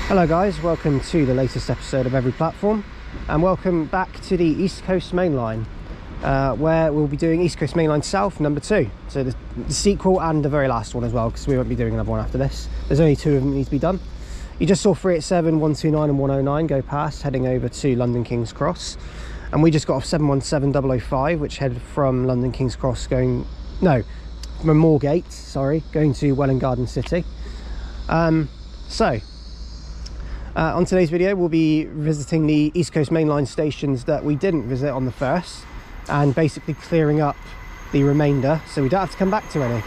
Hello guys, welcome to the latest episode of Every Platform, and welcome back to the East Coast Main Line, where we'll be doing East Coast Main Line South number 2, so the sequel and the very last one as well, because we won't be doing another one after this. There's only 2 of them that need to be done. You just saw 387, 129 and 109 go past, heading over to London King's Cross, and we just got off 717 005, which headed from London King's Cross from Moorgate, sorry, going to Welwyn Garden City. On today's video, we'll be visiting the East Coast Main Line stations that we didn't visit on the first, and basically clearing up the remainder, so we don't have to come back to any.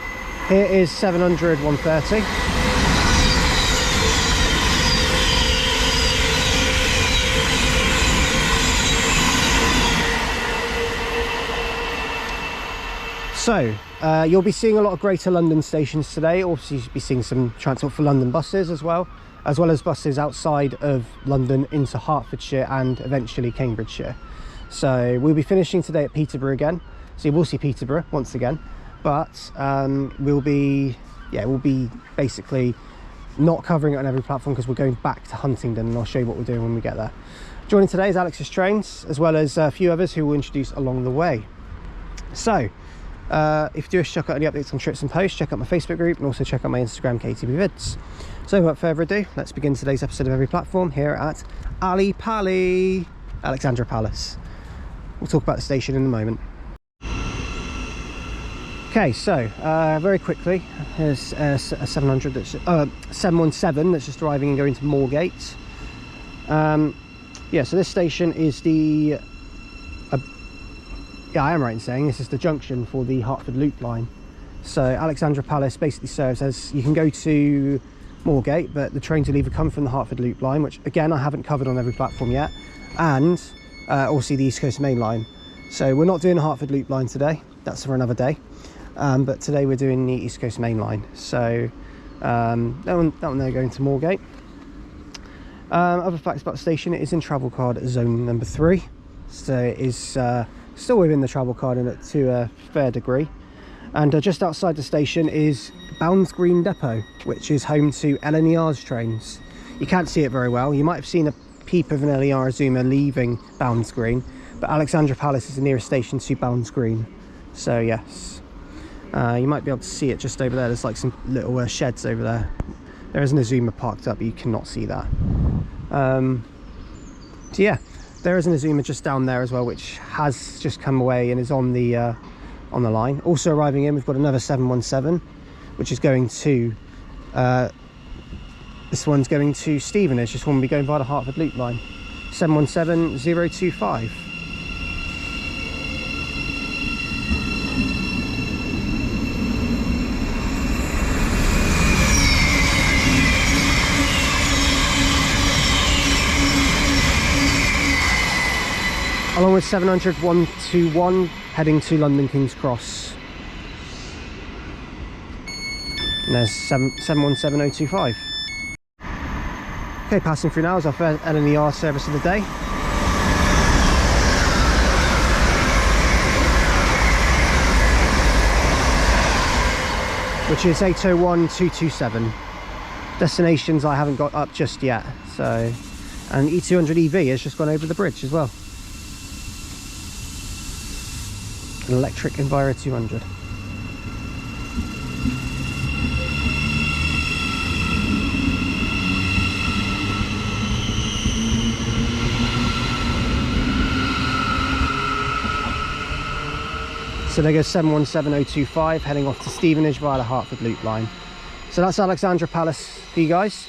Here is 700 130. So, you'll be seeing a lot of Greater London stations today. Also, you'll be seeing some Transport for London buses as well as buses outside of London into Hertfordshire and eventually Cambridgeshire. So we'll be finishing today at Peterborough again. So you will see Peterborough once again, but we'll be basically not covering it on every platform because we're going back to Huntingdon, and I'll show you what we're doing when we get there. Joining today is Alex's Trains, as well as a few others who we'll introduce along the way. So if you do wish to check out any updates on trips and posts, check out my Facebook group and also check out my Instagram, KTB Vids. So without further ado, let's begin today's episode of Every Platform here at Alexandra Palace. We'll talk about the station in a moment. Okay, so very quickly, here's a 717 that's just arriving and going to Moorgate. Yeah, so this station is the yeah, I am right in saying this is the junction for the Hertford Loop line. So Alexandra Palace basically serves as, you can go to Moorgate, but the trains will either come from the Hertford Loop line, which again I haven't covered on every platform yet, and also the East Coast Main Line. So we're not doing the Hertford Loop line today, that's for another day, but today we're doing the East Coast Main Line. So that one there going to Moorgate. Other facts about the station: it is in travel card zone number 3, so it is still within the travel card to a fair degree. And just outside the station is Bounds Green Depot, which is home to LNER's trains. You can't see it very well. You might have seen a peep of an LNER zoomer leaving Bounds Green, but Alexandra Palace is the nearest station to Bounds Green. So yes, you might be able to see it just over there. There's like some little sheds over there. There isn't a zoomer parked up, but you cannot see that. So yeah, there is an Azuma just down there as well, which has just come away and is on the line. Also arriving in, we've got another 717, which is going to this one's going to Stevenage. This one will be going via the Hertford Loop line. 717 025. Along with 700 121 heading to London King's Cross. And there's 717 025. Okay, passing through now is our first LNER service of the day. Which is 801 227. Destinations I haven't got up just yet. So, and E200 EV has just gone over the bridge as well. An electric Enviro 200. So there goes 717 025 heading off to Stevenage via the Hertford Loop line. So that's Alexandra Palace for you guys,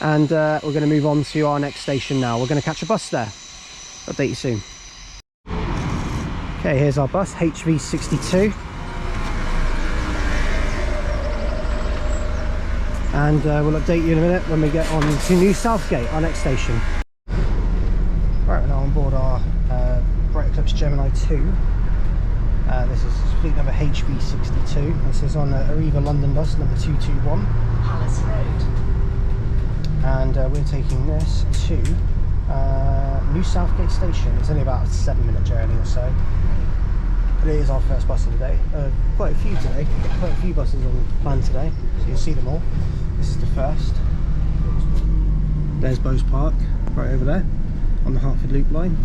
and we're going to move on to our next station now. We're going to catch a bus there. Update you soon. Okay, here's our bus, HV62. And we'll update you in a minute when we get on to New Southgate, our next station. Right, we're now on board our Bright Eclipse Gemini 2. This is fleet number HV62. This is on Arriva London bus number 221. Palace Road. And we're taking this to New Southgate station. It's only about a 7-minute journey or so. But it is our first bus of the day. Quite a few today. Quite a few buses on plan today, so you'll see them all. This is the first. There's Bowes Park, right over there, on the Hatfield Loop line.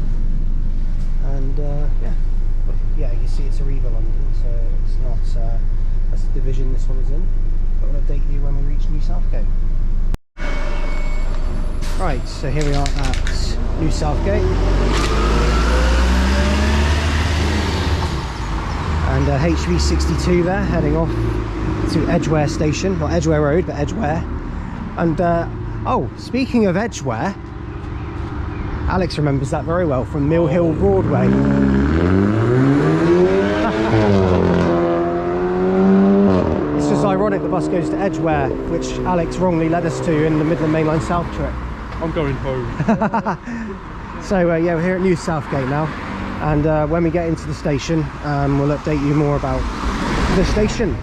And yeah, you can see it's Arriva London, so it's not, that's the division this one is in. But I'll update you when we reach New Southgate. Right, so here we are at New Southgate. And HV62 there, heading off to Edgware Station. Not Edgware Road, but Edgware. And, oh, speaking of Edgware, Alex remembers that very well from Mill Hill Broadway. It's just ironic the bus goes to Edgware, which Alex wrongly led us to in the Midland Main Line South trip. I'm going home. So yeah, we're here at New Southgate now, and when we get into the station, we'll update you more about the station.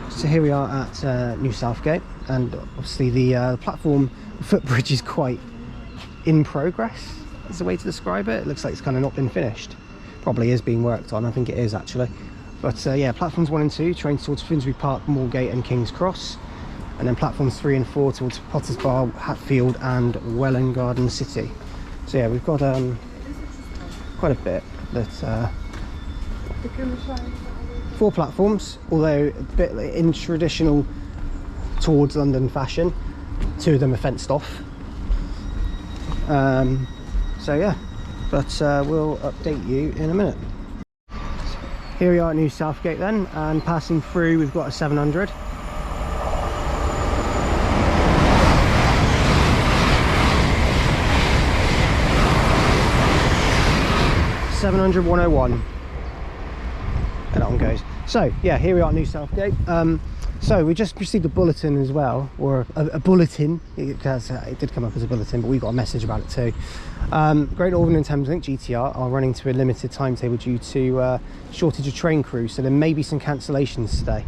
So here we are at New Southgate, and obviously the platform footbridge is quite in progress, is the way to describe it. It looks like it's kind of not been finished. Probably is being worked on, I think it is actually. But yeah, platforms 1 and 2, trains towards Finsbury Park, Moorgate and King's Cross. And then platforms 3 and 4 towards Potters Bar, Hatfield and Welwyn Garden City. So yeah, we've got quite a bit. That 4 platforms, although a bit in traditional towards London fashion. 2 of them are fenced off. So yeah, but we'll update you in a minute. Here we are at New Southgate then, and passing through we've got a 700. (700 101). And that one goes. So yeah, here we are at New Southgate. So we just received a bulletin as well, or a bulletin. It did come up as a bulletin, but we got a message about it too. Great Northern and Thameslink GTR are running to a limited timetable due to shortage of train crew, so there may be some cancellations today.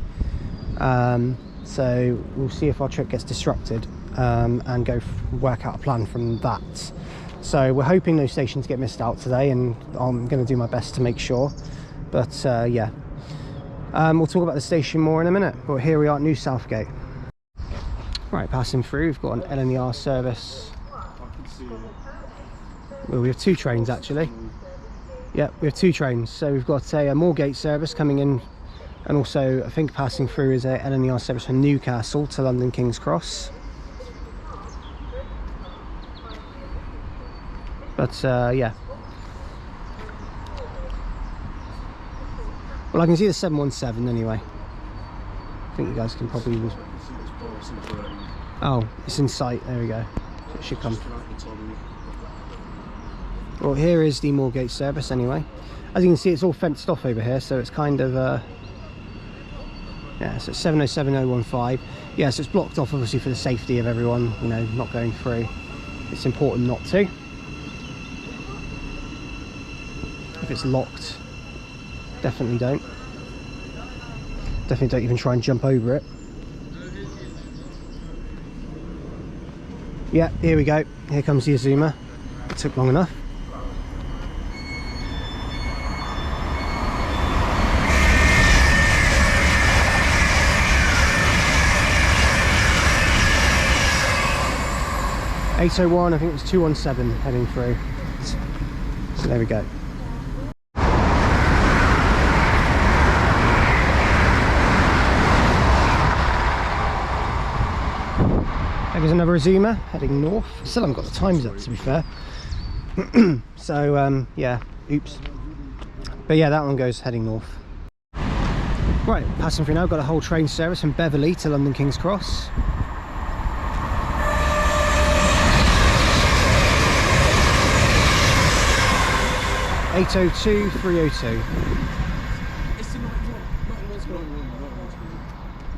So we'll see if our trip gets disrupted and go work out a plan from that. So we're hoping those stations get missed out today, and I'm going to do my best to make sure. But yeah. We'll talk about the station more in a minute, but here we are at New Southgate. Right, passing through, we've got an LNER service. Well, we have 2 trains actually. Yeah, we have 2 trains. So we've got a Moorgate service coming in, and also I think passing through is a LNER service from Newcastle to London King's Cross. But yeah. Well, I can see the 717 anyway. I think you guys can probably... Oh, it's in sight. There we go. So it should come. Well, here is the Moorgate service anyway. As you can see, it's all fenced off over here, so it's kind of... yeah, so it's 707015. Yeah, so it's blocked off obviously for the safety of everyone, you know, not going through. It's important not to. If it's locked, definitely don't. Definitely don't even try and jump over it. Yeah, here we go. Here comes the Azuma. It took long enough. (801), I think it was 217 heading through. So there we go. There's another Azuma heading north. Still haven't got the times up, to be fair. So yeah, oops. But yeah, that one goes heading north. Right, passing through now, got a whole train service from Beverley to London King's Cross. (802) 302.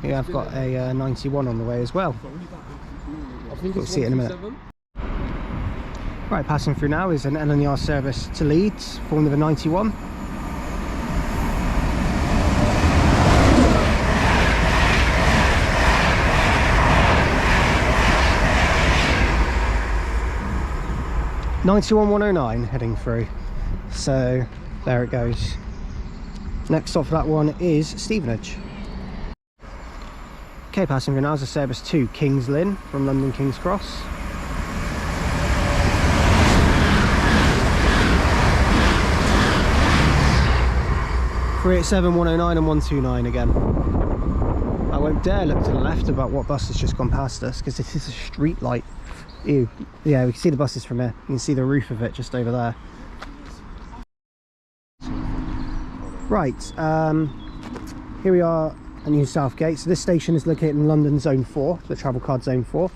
Yeah, I've got a 91 on the way as well. We'll see it in a minute. Right, passing through now is an LNER service to Leeds, form number 91. (91 109) heading through. So there it goes. Next stop for that one is Stevenage. Okay, passing through now is a service to Kings Lynn from London King's Cross. (387), 109 and 129 again. I won't dare look to the left about what bus has just gone past us because it is a street light. Ew. Yeah, we can see the buses from here. You can see the roof of it just over there. Right, here we are at New Southgate. So this station is located in London Zone 4, the travel card Zone 4.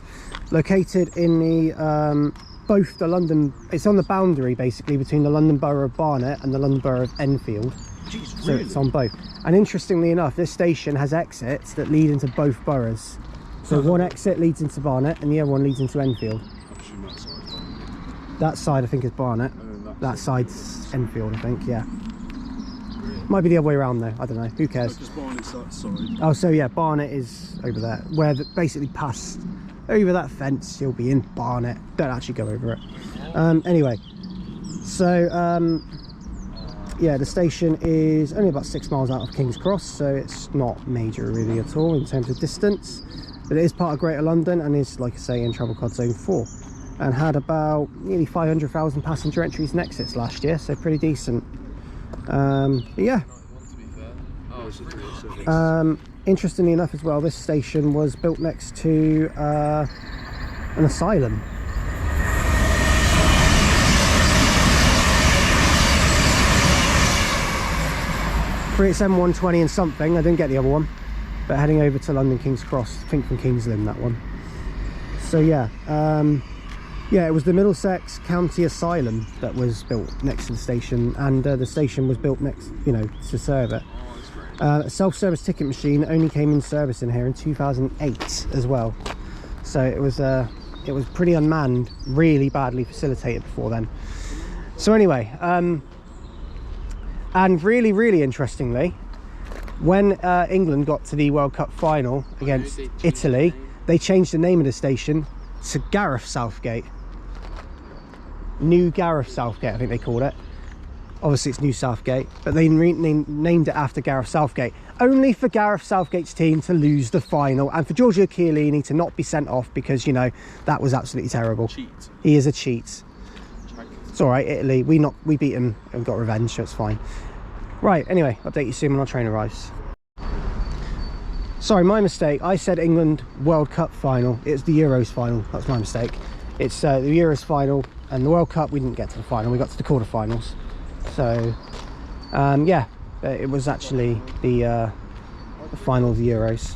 Located in the, both the London, it's on the boundary basically between the London Borough of Barnet and the London Borough of Enfield. Jeez, so really? It's on both. And interestingly enough, this station has exits that lead into both boroughs. So one exit leads into Barnet and the other one leads into Enfield. That side I think is Barnet. That side's Enfield, I think, yeah. Might be the other way around though, I don't know, who cares? Just Barnet's that side. Oh, so yeah, Barnet is over there, where basically past over that fence you'll be in Barnet. Don't actually go over it. Anyway, so yeah, the station is only about 6 miles out of King's Cross, so it's not major really at all in terms of distance, but it is part of Greater London and is, like I say, in travel card Zone 4, and had about nearly 500,000 passenger entries and exits last year, so pretty decent. Yeah. Interestingly enough as well, this station was built next to an asylum. (387), 120 and something, I didn't get the other one, but heading over to London King's Cross, I think from Kings Lynn, that one. So yeah, yeah, it was the Middlesex County Asylum that was built next to the station, and the station was built next, you know, to serve it. A self-service ticket machine only came in service in here in 2008 as well, so it was pretty unmanned, really badly facilitated before then. So anyway, and really interestingly, when England got to the World Cup final against Italy, they changed the name of the station to Gareth Southgate. New Gareth Southgate, I think they called it. Obviously it's New Southgate, but they named it after Gareth Southgate, only for Gareth Southgate's team to lose the final and for Giorgio Chiellini to not be sent off because, you know, that was absolutely terrible. Cheat. He is a cheat. It's all right, Italy, we beat him and got revenge, so it's fine. Right, anyway, update you soon when our train arrives. Sorry, my mistake. I said England World Cup final. It's the Euros final. That's my mistake. It's the Euros final, and the World Cup, we didn't get to the final. We got to the quarterfinals. So, yeah, it was actually the final of the Euros.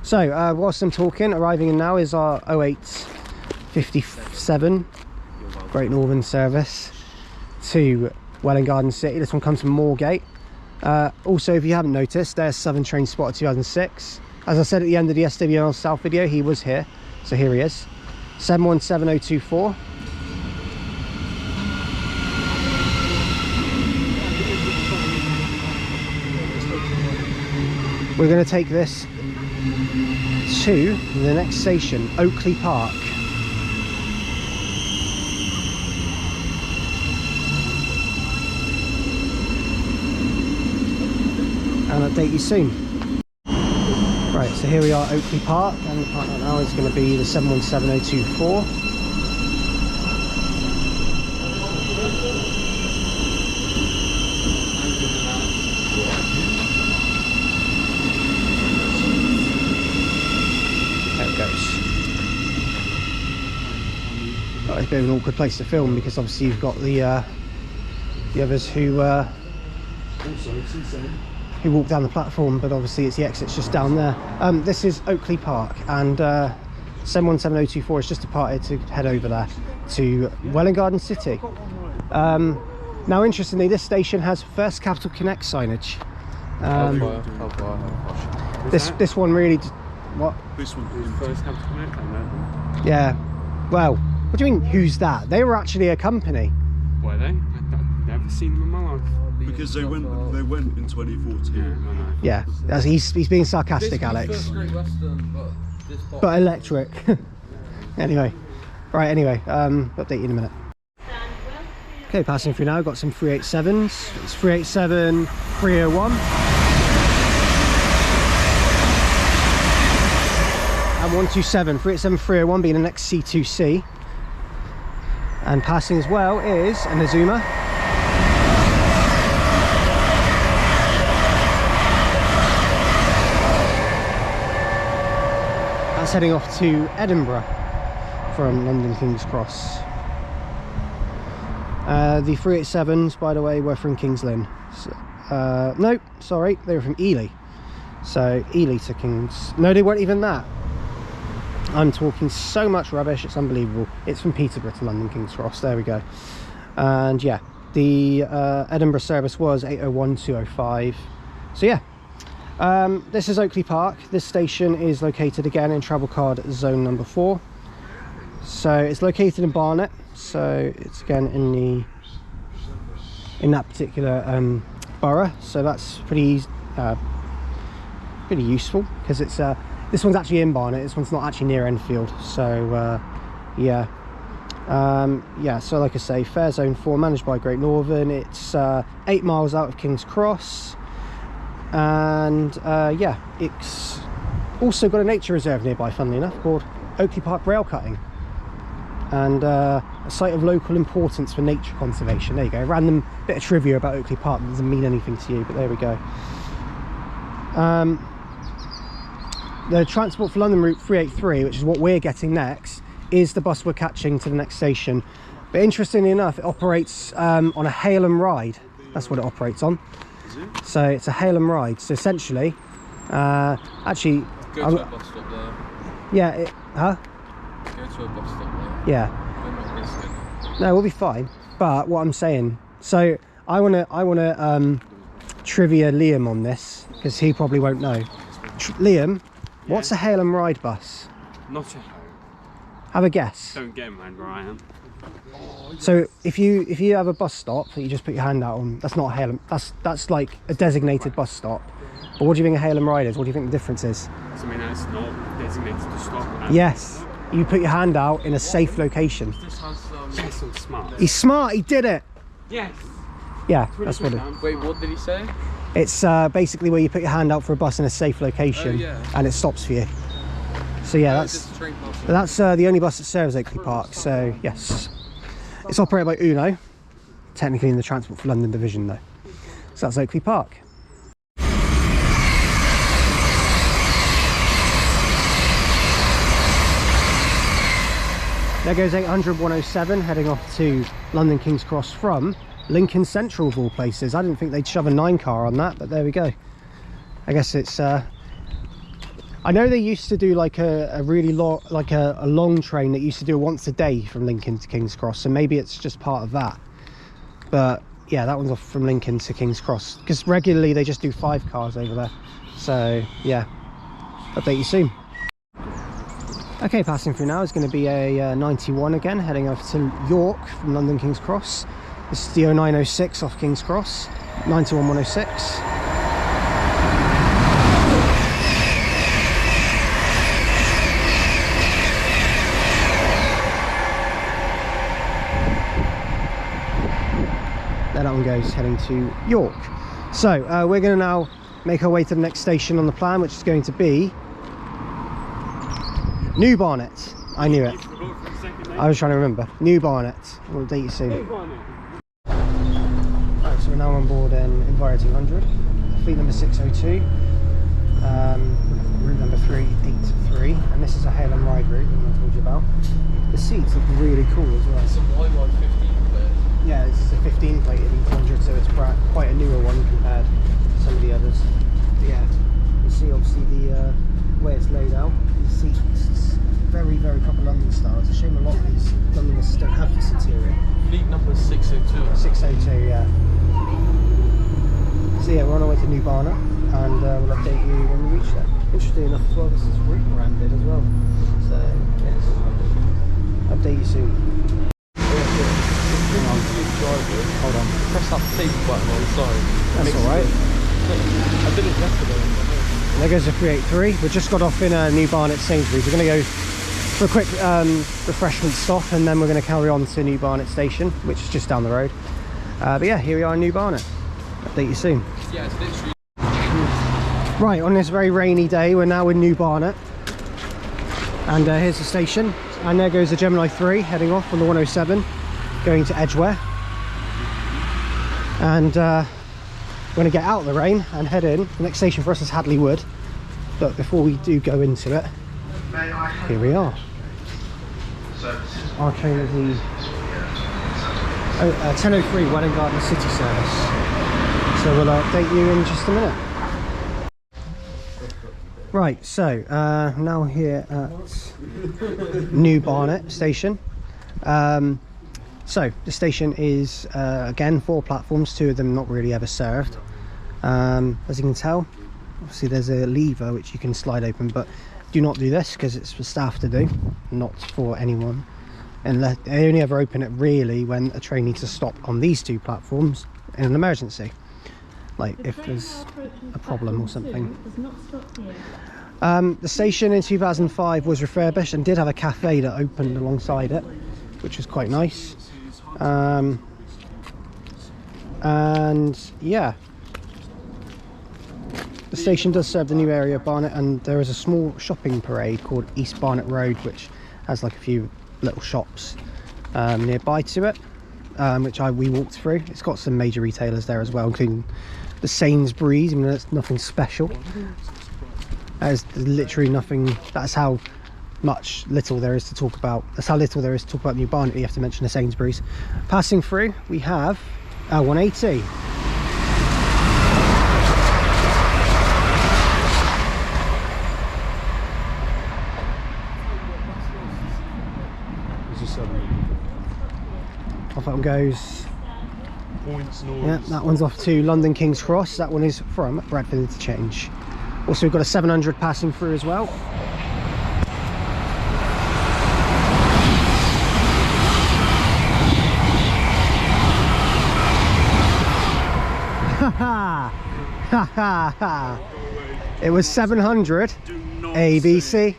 So, whilst I'm talking, arriving in now is our 0857 Great Northern service to Welwyn Garden City. This one comes from Moorgate. Also, if you haven't noticed, there's Southern Train Spotted 2006. As I said at the end of the SWL South video, he was here, so here he is. 717024. We're going to take this to the next station, Oakley Park. And update you soon. Right, so here we are at Oakley Park, and the partner now is going to be the 717024. There it goes. Oh, it's a bit of an awkward place to film because obviously you've got the others who walk down the platform, but obviously it's the exit's just down there. This is Oakley Park, and 717024 has just departed to head over there to Welwyn Garden City. Now interestingly, this station has First Capital Connect signage. This one really what? This one is First Capital Connect, I know. Yeah, well, what do you mean who's that? They were actually a company. Were they? I've never seen them in my life. because they went in 2014. Yeah, he's being sarcastic, Alex. But electric. Anyway, right. Update you in a minute. Okay, passing through now. Got some 387s. It's 387 301. and 127, 387 301 being the next C2C. And passing as well is an Azuma. That's heading off to Edinburgh from London King's Cross. The 387s, by the way, were from King's Lynn. So, no, sorry, they were from Ely. So Ely to King's... No, they weren't even that. I'm talking so much rubbish, it's unbelievable. It's from Peterborough to London King's Cross. There we go. And yeah, the Edinburgh service was 801-205. So yeah, this is Oakley Park. This station is located again in travel card zone number 4. So it's located in Barnet. So it's again in that particular borough. So that's pretty useful, because it's this one's actually in Barnet. This one's not actually near Enfield. So yeah. Yeah, so like I say, Fair Zone 4, managed by Great Northern. It's 8 miles out of King's Cross, and yeah, it's also got a nature reserve nearby, funnily enough, called Oakley Park Rail Cutting, and a site of local importance for nature conservation. There you go, random bit of trivia about Oakley Park that doesn't mean anything to you, but there we go. The Transport for London route 383, which is what we're getting next, is the bus we're catching to the next station. But interestingly enough, it operates on a hail and ride. That's what it operates on. So it's a hail and ride. So essentially, actually, go to a bus stop there. Yeah, Go to a bus stop there. Yeah. We're not risking. No, we'll be fine. But what I'm saying, so I wanna trivia Liam on this, because he probably won't know. Liam, what's a hail and ride bus? Not a... Have a guess. Don't get in mind where I am. So if you have a bus stop that you just put your hand out on, that's not a hail and, that's like a designated bus stop. But what do you think a hail and ride is? What do you think the difference is? I mean, that's not designated to stop. Yes, you put your hand out in a safe location. Yes, I'm smart. He's smart, he did it. Yes. Yeah, that's what it. Wait, what did he say? It's basically where you put your hand out for a bus in a safe location, yeah. and it stops for you. So yeah, that's the only bus that serves Oakley Park. So yes, it's operated by Uno, technically in the Transport for London division though. So that's Oakley Park. There goes 800-107 heading off to London King's Cross from Lincoln Central of all places. I didn't think they'd shove a 9-car on that, but there we go. I guess it's I know they used to do like a really long, like a long train that used to do once a day from Lincoln to King's Cross, so maybe it's just part of that. But yeah, that one's off from Lincoln to King's Cross, because regularly they just do 5 cars over there. So yeah, update you soon. Okay, passing through now is going to be a 91 again, heading over to York from London King's Cross. This is the 0906 off King's Cross, 92106. There that one goes, heading to York. So we're going to now make our way to the next station on the plan, which is going to be New Barnet. I knew it. I was trying to remember. New Barnet. We'll update you soon. Right, so we're now on board Enviro 200, fleet number 602, route number 383, and this is a hail and ride route that I told you about. The seats look really cool as well. It's a YY 15 plate. Yeah, this is a 15 plated E200, so it's quite a newer one compared to some of the others. But yeah, you see obviously the way it's laid out. The seats, it's very, very proper London style. It's a shame a lot of these London buses don't have this interior. Fleet number 602. 602, yeah. So yeah, we're on our way to New Barnet, and we'll update you when we reach there. Interesting enough as well, this is rebranded as well. So yes, update you soon. Hold on. Press that tape button, sorry. That's alright. I did it yesterday. And there goes the 383. We just got off in New Barnet Sainsbury's. We're going to go for a quick refreshment stop, and then we're going to carry on to New Barnet Station, which is just down the road. But yeah, here we are in New Barnet. Update you soon. Yeah, it's literally... Right, on this very rainy day, we're now in New Barnet. And here's the station, and there goes the Gemini 3 heading off on the 107 going to Edgware. And we're going to get out of the rain and head in. The next station for us is Hadley Wood, but before we do go into it, here we are. Our train is the 10:03 Welwyn Garden City service, so we'll update you in just a minute. Right, so now here at New Barnet station. So the station is again 4 platforms, 2 of them not really ever served. As you can tell, obviously there's a lever which you can slide open, but do not do this because it's for staff to do, not for anyone. And they only ever open it really when a train needs to stop on these 2 platforms in an emergency, like if there's a problem or something. The station in 2005 was refurbished and did have a cafe that opened alongside it, which was quite nice. And yeah, the station does serve the new area of Barnet, and there is a small shopping parade called East Barnet Road, which has like a few little shops nearby to it, which we walked through. It's got some major retailers there as well, including the Sainsbury's. I mean, it's nothing special. There's literally nothing. That's how little there is to talk about. That's how little there is to talk about New Barnet. You have to mention the Sainsbury's. Passing through, we have our 180. Off that one goes. Points noise. Yeah, that one's off to London King's Cross. That one is from Bradford Interchange. Also, we've got a 700 passing through as well. It was 700 ABC.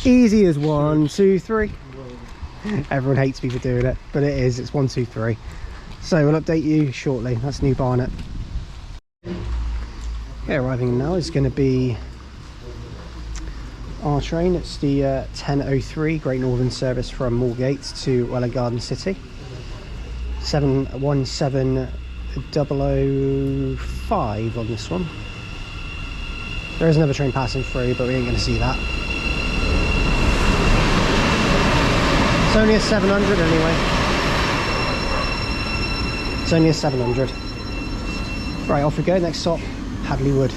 Easy as 1, 2, 3. Everyone hates me for doing it, but it is. It's 1, 2, 3. So we'll update you shortly. That's New Barnet. Okay, arriving now is going to be our train. It's the 10:03 Great Northern service from Moorgate to Welwyn Garden City. 717-005 on this one. There is another train passing through, but we ain't going to see that. It's only a 700 anyway. It's only a 700. Right, off we go. Next stop, Hadley Wood.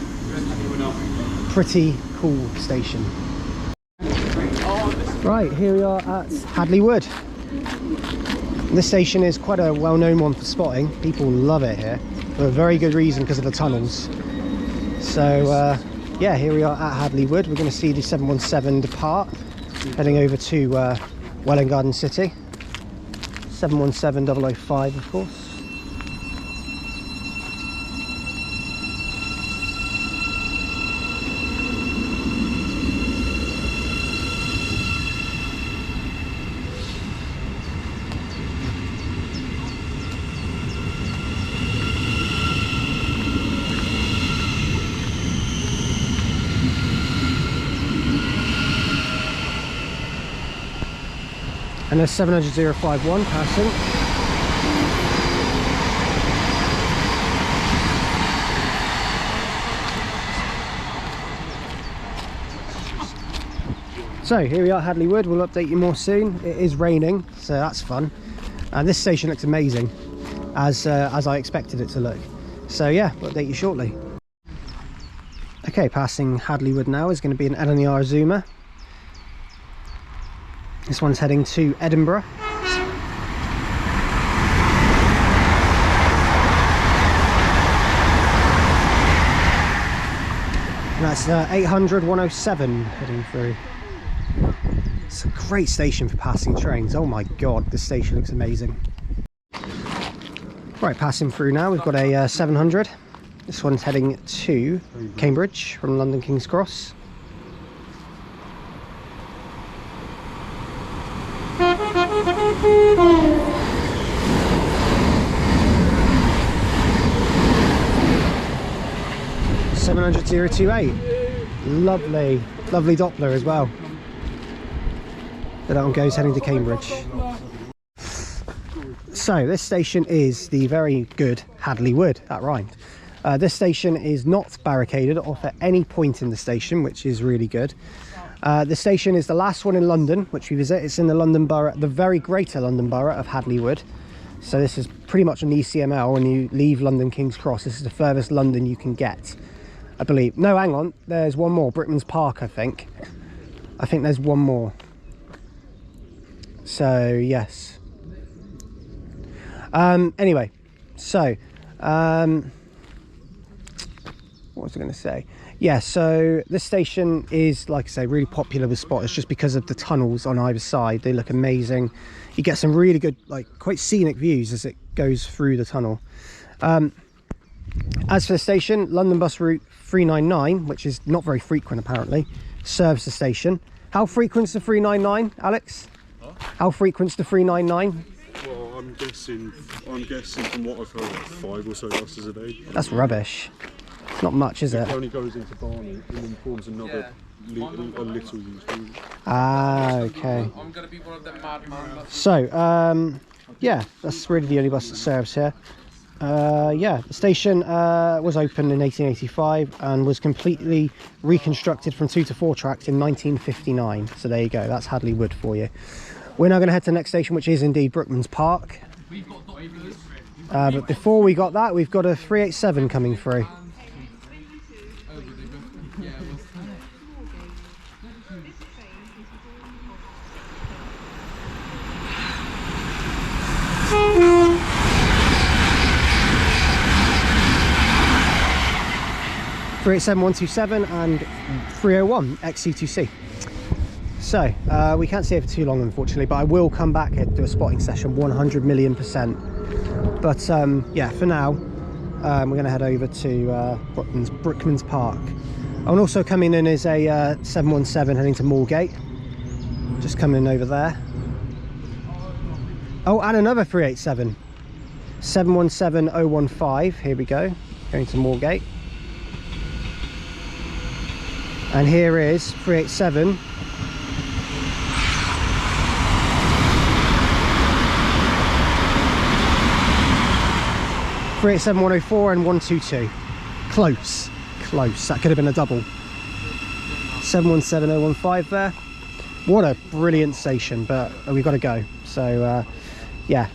Pretty cool station. Right, here we are at Hadley Wood. This station is quite a well-known one for spotting. People love it here for a very good reason, because of the tunnels. So yeah, here we are at Hadley Wood. We're going to see the 717 depart, heading over to Welwyn Garden City. 717-005, of course. And there's 700-051 passing. So here we are at Hadley Wood. We'll update you more soon. It is raining, so that's fun. And this station looks amazing, as I expected it to look. So yeah, we'll update you shortly. Okay, passing Hadley Wood now is going to be an LNER Zoomer. This one's heading to Edinburgh. And that's 800-107 heading through. It's a great station for passing trains. Oh my god, this station looks amazing. Right, passing through now, we've got a 700. This one's heading to Cambridge from London King's Cross. .028. Lovely Doppler as well. The that one goes heading to Cambridge. So this station is the very good Hadley Wood. That rhymed. This station is not barricaded off at any point in the station, which is really good. The station is the last one in London, which we visit. It's in the London borough, the very greater London borough of Hadley Wood. So this is pretty much an ECML. When you leave London King's Cross, this is the furthest London you can get, I believe. No, hang on, there's one more, Brickman's Park, I think there's one more. So yes, anyway, so what was I going to say? Yeah, so this station is, like I say, really popular with spotters just because of the tunnels on either side. They look amazing. You get some really good, like, quite scenic views as it goes through the tunnel. As for the station, London bus route 399, which is not very frequent apparently, serves the station. How frequent's the 399, Alex? Huh? How frequent's the 399? Well, I'm guessing from what I've heard, 5 or so buses a day. That's rubbish. Not much, is it? It only goes into Barnet and then forms another a little used route. Ah, okay. I'm gonna be one of them madman. So, yeah, that's really the only bus that serves here. Yeah, the station was opened in 1885 and was completely reconstructed from 2 to 4 tracks in 1959. So there you go, that's Hadley Wood for you. We're now going to head to the next station, which is indeed Brookman's Park. But before we got that, we've got a 387 coming through. (387-127) and 301 XC2C. So we can't stay for too long, unfortunately, but I will come back and do a spotting session 100,000,000%. But yeah, for now we're going to head over to Brookman's Park. And also coming in is a 717 heading to Moorgate, just coming in over there. Oh, and another 387, 717015. Here we go, going to Moorgate. And here is 387 387-104 and 122. Close. That could have been a double. 717015 there. What a brilliant station, but we've got to go. So yeah,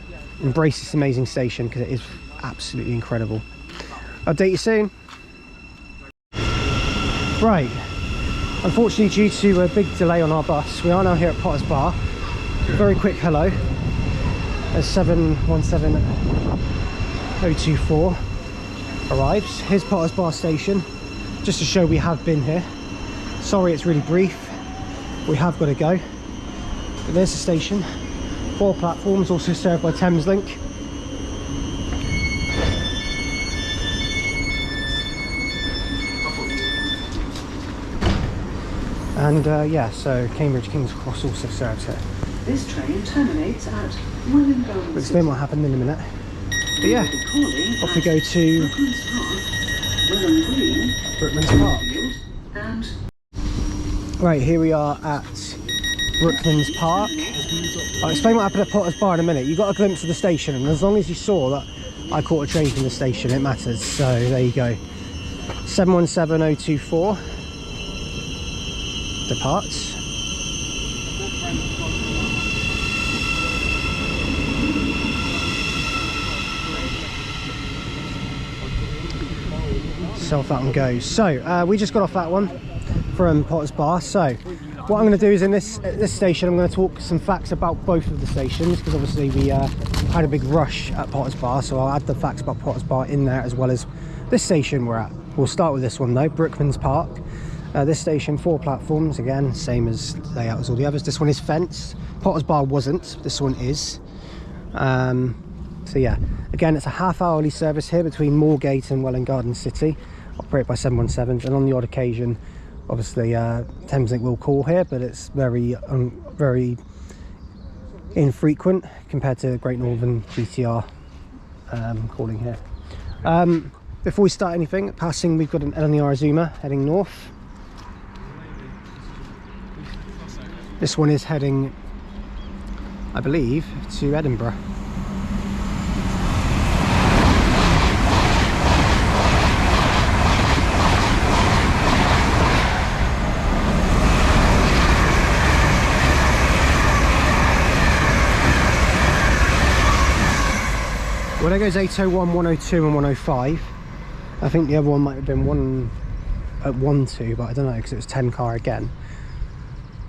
embrace this amazing station because it is absolutely incredible. Update you soon. Right, unfortunately, due to a big delay on our bus, we are now here at Potter's Bar. Very quick hello. As 717024 arrives. Here's Potter's Bar station, just to show we have been here. Sorry it's really brief, we have got to go. But there's the station. 4 platforms, also served by Thameslink. And yeah, so Cambridge King's Cross also serves it. This train terminates at Wellingborough. We'll explain what happened in a minute. But yeah, off we go to Brookman's Park. And right, here we are at Brookman's Park. I'll explain what happened at Potter's Bar in a minute. You got a glimpse of the station, and as long as you saw that I caught a train from the station, it matters. So there you go. 717024 departs. Off that one goes. So we just got off that one from Potter's Bar. So what I'm going to do is at this station I'm going to talk some facts about both of the stations, because obviously we had a big rush at Potter's Bar, so I'll add the facts about Potter's Bar in there as well as this station we're at. We'll start with this one though, Brookman's Park. This station, 4 platforms, again same as layout as all the others. This one is fenced. Potter's Bar wasn't, this one is. So yeah, again it's a half-hourly service here between Moorgate and Welwyn Garden City, operated by 717s, and on the odd occasion obviously Thameslink will call here, but it's very infrequent compared to Great Northern GTR calling here. Before we start anything, passing, we've got an LNER Zoomer heading north. This one is heading I believe, to Edinburgh. Well, there goes 801, 102 and 105. I think the other one might have been 112, but I don't know because it was 10 car again.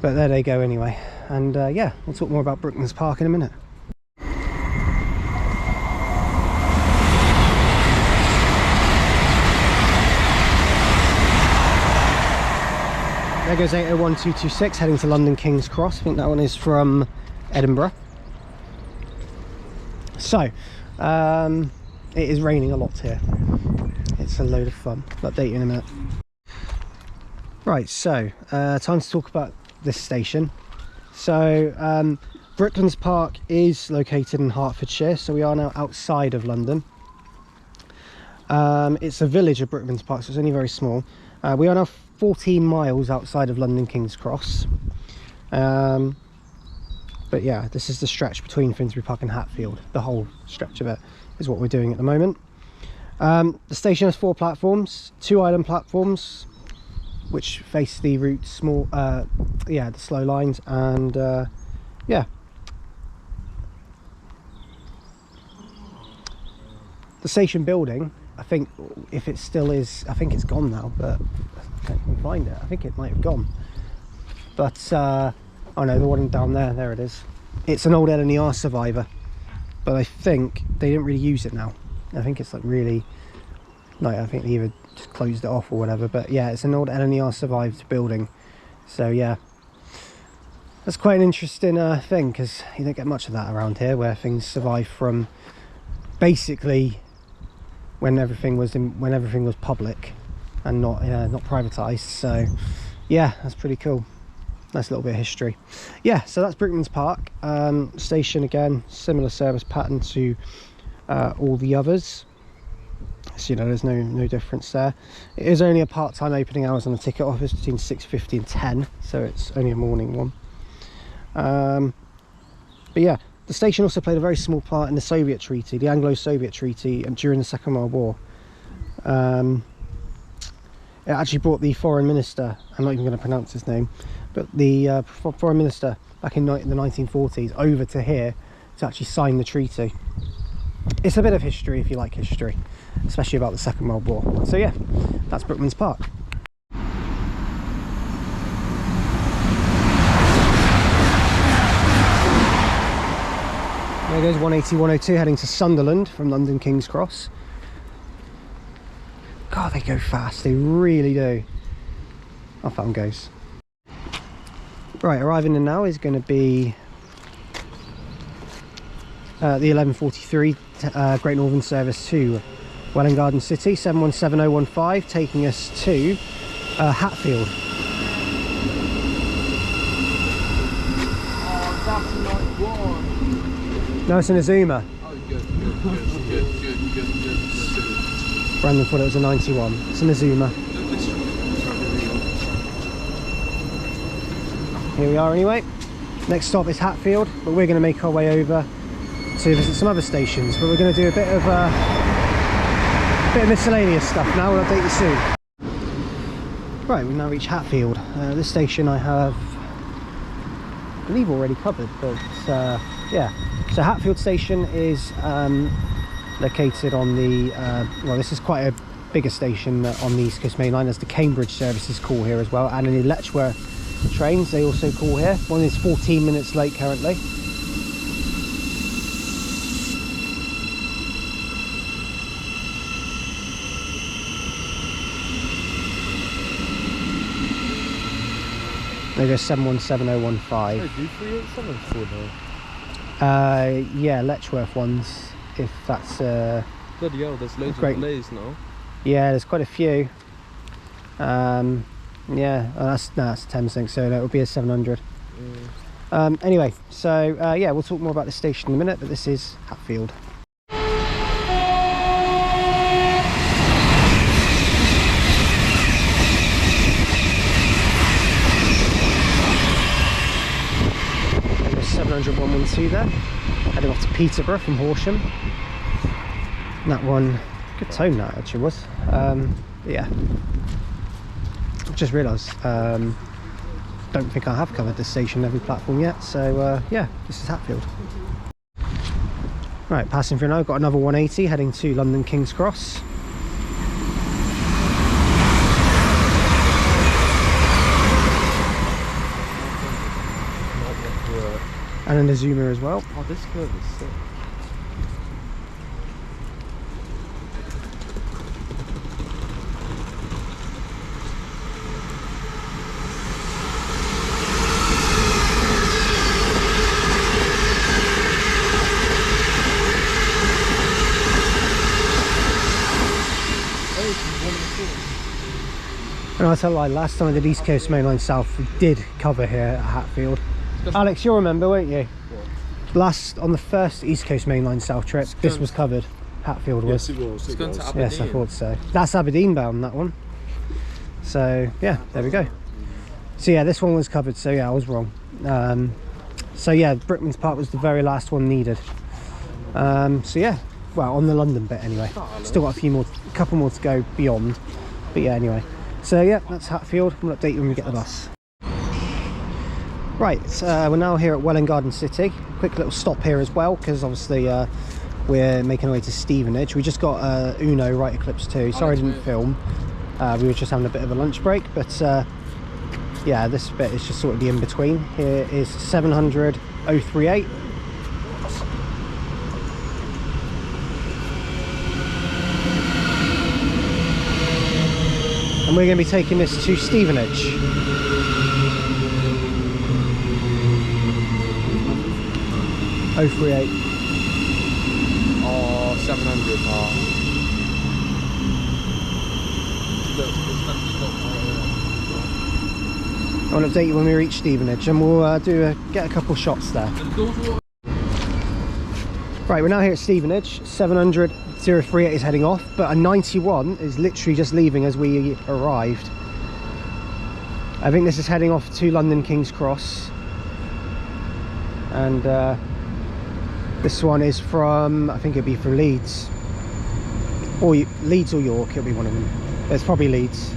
But there they go anyway. And yeah, we'll talk more about Brookman's Park in a minute. There goes 801226 heading to London King's Cross. I think that one is from Edinburgh. So, it is raining a lot here. It's a load of fun. I'll update you in a minute. Right, so time to talk about this station. So Brookman's Park is located in Hertfordshire, so we are now outside of London. It's a village of Brookman's Park, so it's only very small. We are now 14 miles outside of London King's Cross. But yeah, this is the stretch between Finsbury Park and Hatfield. The whole stretch of it is what we're doing at the moment. The station has 4 platforms, 2 island platforms, which face the route the slow lines, and yeah. The station building, I think, if it still is, I think it's gone now, but I can't find it. I think it might have gone. But oh no, the one down there it is. It's an old LNER survivor, but I think they didn't really use it now. I think it's like really, like, I think they either just closed it off or whatever. But yeah, it's an old LNER survived building. So yeah, that's quite an interesting thing, because you don't get much of that around here, where things survive from basically when everything was public and not privatized. So yeah, that's pretty cool. Nice little bit of history. Yeah, so that's Brookman's Park. Station again, similar service pattern to all the others. So, you know, there's no difference there. It is only a part-time opening hours on the ticket office between 6:50 and 10, so it's only a morning one. But yeah, the station also played a very small part in the Soviet treaty, the Anglo-Soviet treaty, during the Second World War. It actually brought the foreign minister, I'm not even going to pronounce his name, but the foreign minister back in the 1940s over to here to actually sign the treaty. It's a bit of history if you like history, especially about the Second World War. So yeah, that's Brookman's Park. There goes 180, 102 heading to Sunderland from London King's Cross. God, they go fast, they really do. Off that one goes. Right, arriving in now is going to be the 11:43 Great Northern service to Welwyn Garden City, 717015, taking us to Hatfield. Oh, that's not one. No, it's an Azuma. Oh, good. Brandon thought it was a 91. It's an Azuma. Here we are anyway. Next stop is Hatfield, but we're going to make our way over to visit some other stations. But we're going to do a bit of miscellaneous stuff now. We'll update you soon. Right, we've now reached Hatfield. This station I have, I believe, already covered, but yeah. So Hatfield station is located on the, well, this is quite a bigger station on the East Coast Main Line, as the Cambridge services call here as well, and in the Letchworth trains they also call here. One is 14 minutes late currently. They go 717015. Oh, do 387 for now? Yeah, Letchworth ones, if that's Bloody hell, there's loads great. of delays now. Yeah, there's quite a few. Yeah, that's Thameslink, so that would be a 700. Anyway, so yeah, we'll talk more about this station in a minute, but this is Hatfield. 700 112 there. Heading off to Peterborough from Horsham. And that one, good tone that actually was. Yeah. Just realised, don't think I have covered this station every platform yet. So yeah, this is Hatfield. Right, passing through now, got another 180 heading to London King's Cross. And an Azuma as well. Oh, this curve is sick. And I'll tell you, last time I did East Coast Main Line South, we did cover here at Hatfield. Alex, you'll remember, won't you? What? On the first East Coast Main Line South trip, this was covered. Hatfield was. Yes, it was. It's going to Yes, I thought so. That's Aberdeen bound, that one. So yeah, there we go. So yeah, this one was covered. So yeah, I was wrong. So yeah, Brookman's Park was the very last one needed. So yeah, well, on the London bit anyway. Still got a couple more to go beyond. But yeah, anyway. So yeah, that's Hatfield. We'll update you when we get the bus. Right, we're now here at Welwyn Garden City. Quick little stop here as well, because obviously we're making our way to Stevenage. We just got Uno right Eclipse 2. Sorry I didn't film. We were just having a bit of a lunch break, but yeah, this bit is just sort of the in-between. Here is 700 038. And we're going to be taking this to Stevenage. Oh, 38. Oh, 700. I'll update you when we reach Stevenage, and we'll get a couple shots there. Right, we're now here at Stevenage. 700 038 is heading off, but a 91 is literally just leaving as we arrived. I think this is heading off to London King's Cross, and this one is from, I think it'd be from Leeds, or Leeds or York. It'll be one of them. It's probably Leeds.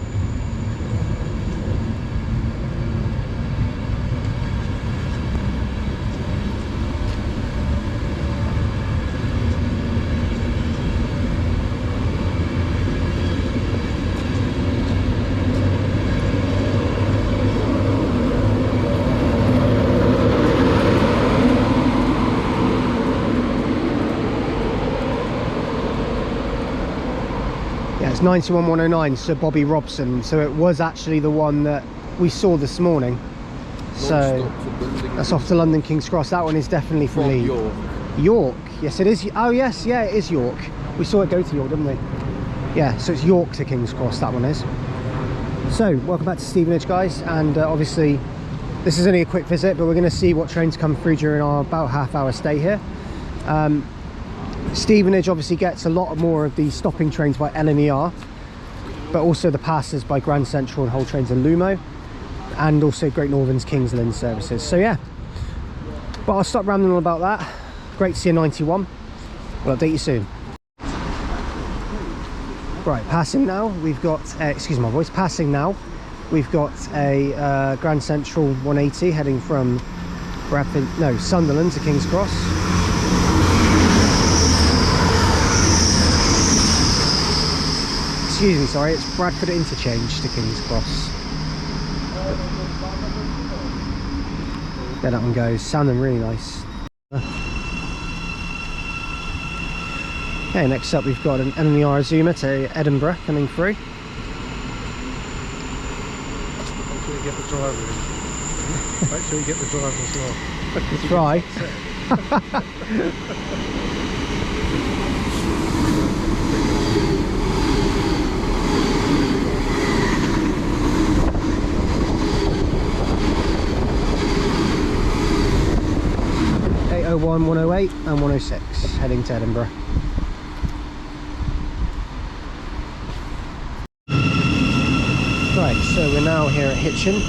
Yeah, it's 91109, Sir Bobby Robson. So it was actually the one that we saw this morning. So that's off to London King's Cross. That one is definitely from Leeds. York. York, yes it is. Oh yes, yeah, it is York. We saw it go to York, didn't we? Yeah, so it's York to King's Cross, that one is. So welcome back to Stevenage, guys, and obviously this is only a quick visit, but we're going to see what trains come through during our about half-hour stay here. Stevenage obviously gets a lot more of the stopping trains by LNER, but also the passes by Grand Central and Hull Trains and Lumo, and also Great Northern's King's Lynn services. So yeah, but I'll stop rambling on about that. Great to see a 91. We'll update you soon. Right, passing now, we've got, excuse my voice, passing now, we've got a Grand Central 180 heading from Sunderland to King's Cross. Excuse me, sorry, it's Bradford Interchange to King's Cross. There that one goes, sounding really nice. Okay, next up we've got an LNER Azuma to Edinburgh coming through. Make sure you get the driver in. Make sure you get the driver as well. Try. 801, 108 and 106 heading to Edinburgh. Right, so we're now here at Hitchin.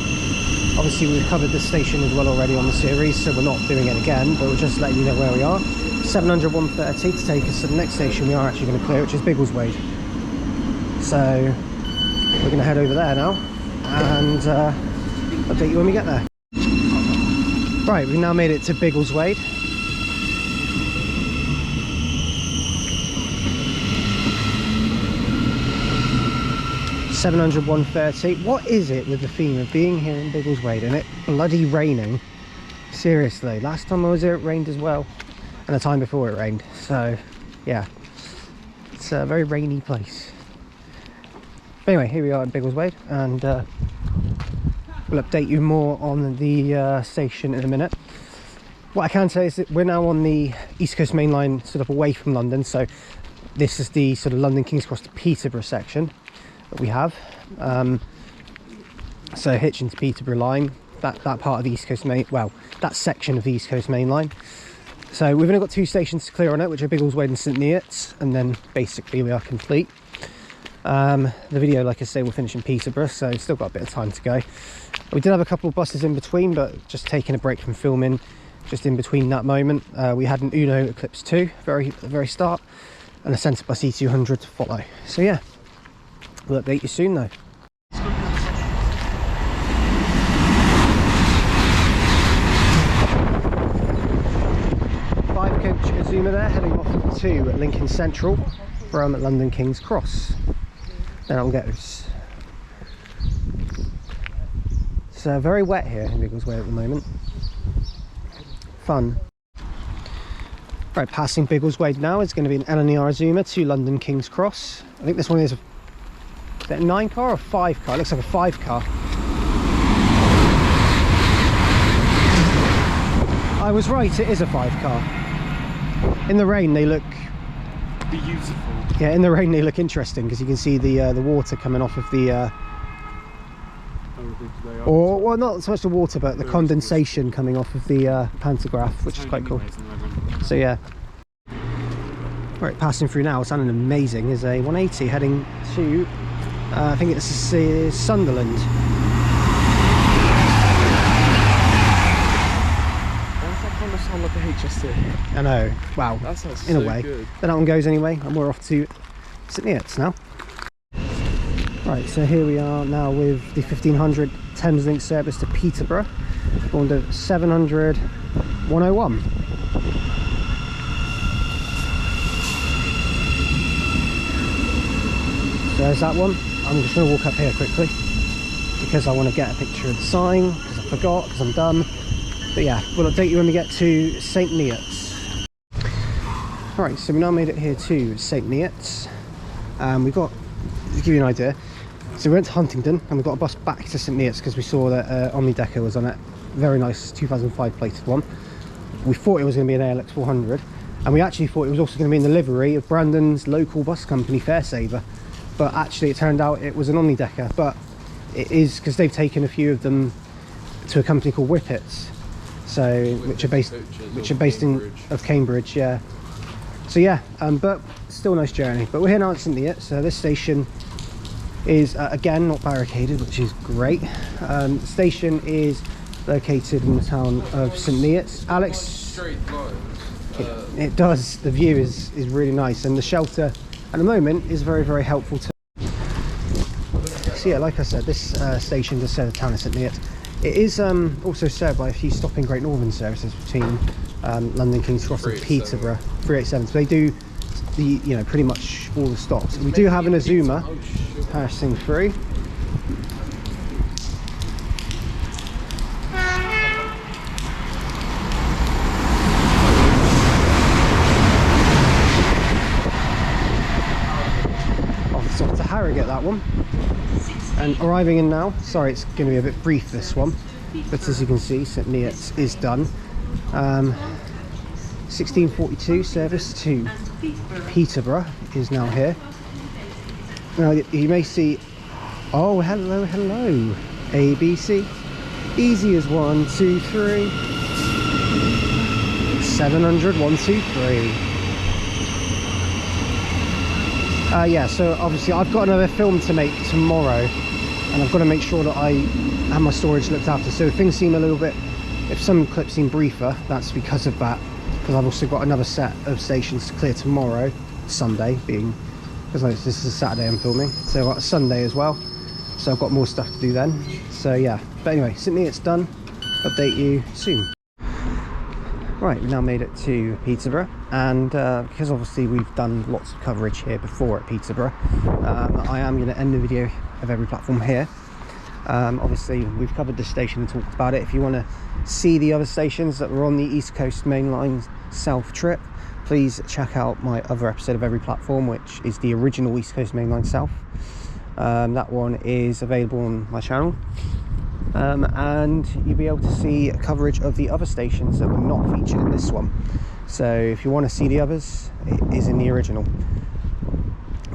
Obviously we've covered this station as well already on the series, so we're not doing it again, but we're just letting you know where we are. 700 130 to take us to the next station we are actually going to clear, which is Biggleswade. So we're going to head over there now and update you when we get there. Right, we've now made it to Biggleswade. $700 130. What is it with the theme of being here in Biggleswade and it bloody raining? Seriously, last time I was here it rained as well, and the time before it rained. So yeah, it's a very rainy place. Anyway, here we are at Biggleswade, and we'll update you more on the station in a minute. What I can say is that we're now on the East Coast Main Line, sort of away from London. So this is the sort of London King's Cross to Peterborough section that we have. So Hitchin to Peterborough line, that part of the East Coast Main, well, that section of the East Coast Main Line. So we've only got 2 stations to clear on it, which are Biggleswade and St Neots, and then basically we are complete. The video, like I say, will finish in Peterborough, so still got a bit of time to go. We did have a couple of buses in between, but just taking a break from filming just in between that moment. We had an Uno Eclipse 2 at the very start, and a Centre Bus E200 to follow. So yeah, we'll update you soon though. 5-coach Azuma there, heading off to Lincoln Central from London King's Cross. Down it goes. It's very wet here in Biggleswade at the moment. Fun. Right, passing Biggleswade now is going to be an LNER Azuma to London King's Cross. I think this one is it a 9 car or a 5 car? It looks like a 5 car. I was right, it is a 5 car. In the rain they look Beautiful. Yeah, in the rain they look interesting because you can see the water coming off of the or well, not so much the water but the condensation coming off of the pantograph, which is quite cool. So yeah. Right, passing through now, sounding amazing, is a 180 heading to I think it's Sunderland. That sound like a HST. I know. Wow. That sounds in so a way. good. But that one goes anyway, and we're off to St Neots now. Right, so here we are now with the 1500 Thameslink service to Peterborough, on to 700 101. So there's that one. I'm just going to walk up here quickly because I want to get a picture of the sign, because I forgot, because I'm dumb. But yeah, we'll update you when we get to St Neots. Alright, so we now made it here to St Neots. We've got, to give you an idea, so we went to Huntingdon and we got a bus back to St Neots because we saw that Omni-Decker was on it. Very nice 2005 plated one. We thought it was going to be an ALX 400, and we actually thought it was also going to be in the livery of Brandon's local bus company, Fairsaver. But actually it turned out it was an Omni-Decker, but it is because they've taken a few of them to a company called Whippets, so which are based in Cambridge, yeah. So yeah, but still a nice journey. But we're here now at St Neots. So this station is again not barricaded, which is great. The station is located in the town of St Neots. Alex, it does. The view is really nice, and the shelter at the moment is very helpful to. So yeah, like I said, this station does serve the town of St Neots. It is also served by a few stopping Great Northern services between London King's Cross and Peterborough, 387. So they do the pretty much all the stops. We do have an Azuma passing through. Off to Harrogate, that one. And arriving in now, sorry it's going to be a bit brief this one, but as you can see St Neots is done. 1642 service to Peterborough is now here. Now you may see, oh hello ABC, easy as 1 2 3, 700 1 2 3. Yeah, so obviously I've got another film to make tomorrow, and I've got to make sure that I have my storage looked after. So if things seem a little bit, if some clips seem briefer, that's because of that, because I've also got another set of stations to clear tomorrow, Sunday being, because this is a Saturday I'm filming, so I've got a Sunday as well, so I've got more stuff to do then. So yeah, but anyway, St Neots done, update you soon. Right, we've now made it to Peterborough, and because obviously we've done lots of coverage here before at Peterborough, I am going to end the video of every platform here. Obviously we've covered this station and talked about it. If you want to see the other stations that were on the East Coast Main Line South trip, please check out my other episode of every platform, which is the original East Coast Main Line South. That one is available on my channel. And you'll be able to see coverage of the other stations that were not featured in this one. So if you want to see the others, it is in the original,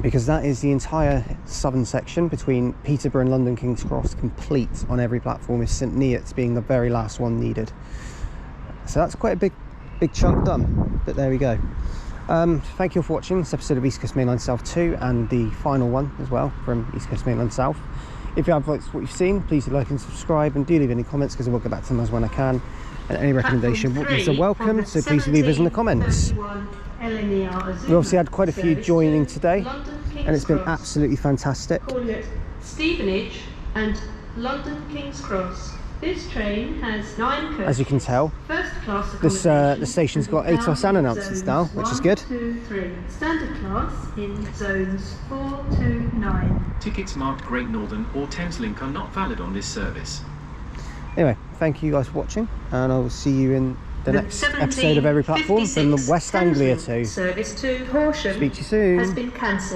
because that is the entire southern section between Peterborough and London King's Cross, complete on every platform, with St Neots being the very last one needed. So that's quite a big chunk done, but there we go. Thank you all for watching this episode of East Coast Main Line South 2, and the final one as well from East Coast Main Line South. If you have liked what you've seen, please do like and subscribe, and do leave any comments, because I will get back to them as when I can. And any recommendation is a welcome, so please leave us in the comments. We obviously had quite a few joining today, and it's been absolutely fantastic. Stevenage and London King's Cross. This train has 9 coaches. As you can tell, First class the station's got ATOS and announcements now, which is good. 1, 2, 3. Standard class in zones 4 to 9. Tickets marked Great Northern or Thameslink are not valid on this service. Anyway, thank you guys for watching, and I will see you in the next episode of every platform from the West Anglia 2. Service to Horsham Speak to you soon. has been cancelled.